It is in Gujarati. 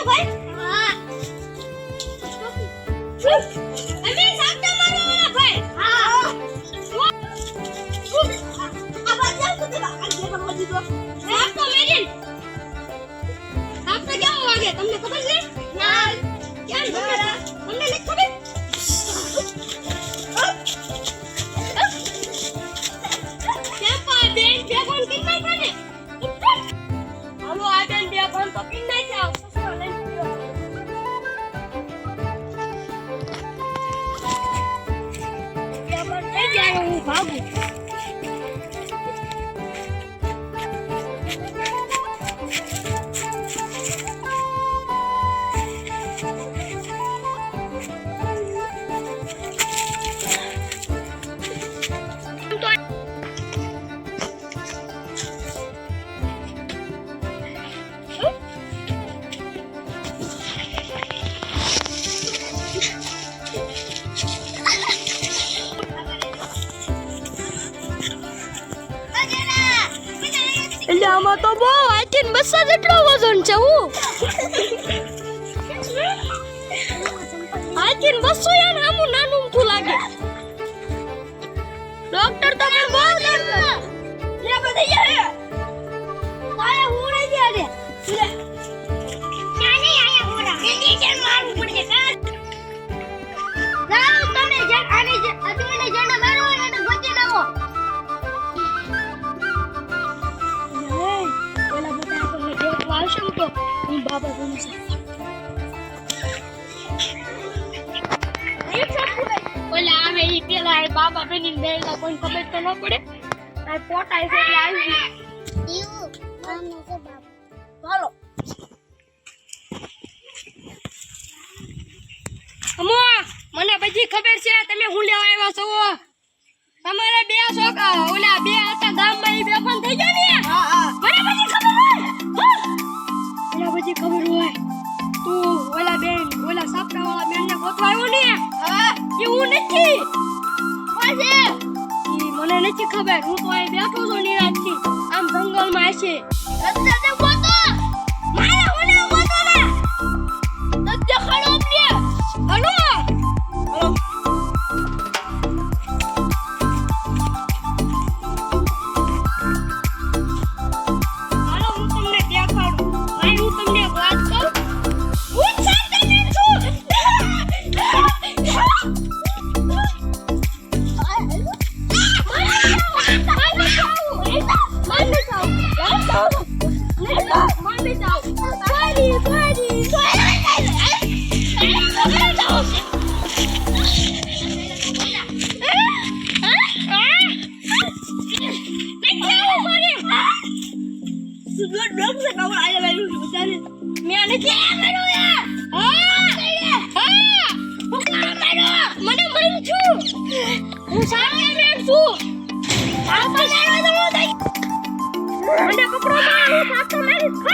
ભાઈ હા અમે સાપતા મારવાના ભાઈ હા આ વાત જાવ તો આ જે પણ વધી તો સાપતા મેરીન સાપતા કેમ વાગે તમને ખબર છે ના કેમ તમને નથી ખબર આમાં તો બહુ આઈથી બસ્સા જેટલો વજન છે હું આઈથી બસ્સો યાર આમું નાનું તું લાગે ડોક્ટર તો મને બહુ દર્દ લે બધે યાર તારે હું રહી ગયા રે લે ક્યાં નહીં આયા હોરા ઇન્જેક્શન મારવું પડશે કા જાવ તમે જે આને જે અજમને જેને મારો એને ગોતી લાવો બાબા બનશે ઓલા આવે ઈ પેલા એ બાબા બનીને બેલા કોઈ ખબર તો ન પડે આ પોટાઈ છે એટલે આવી ઈવ નામ છે બાબા ચાલો અમો મને બધી ખબર છે તમે હું લેવા આવ્યા છો તમારે બે છોકરા ઓલા બે હતા ગામમાં ઈ બેફાન થઈ ગયા ને હા હા મને બધી ખબર હોય બધી ખબર હોય તું ઓલા બેન ઓલા સાપડા વાળા બેન ને ગોતવા આવ્યો ને હા એ હું નથી કોણ છે મને નથી ખબર હું તો અહીં બેઠો છું નિરાંતથી આમ જંગલમાં છે રસ્તે ગોતો મારે ઓલે ગોતો ને રસ્તે ખડો ને હલો મને પકડો મારું સાપ તો મારી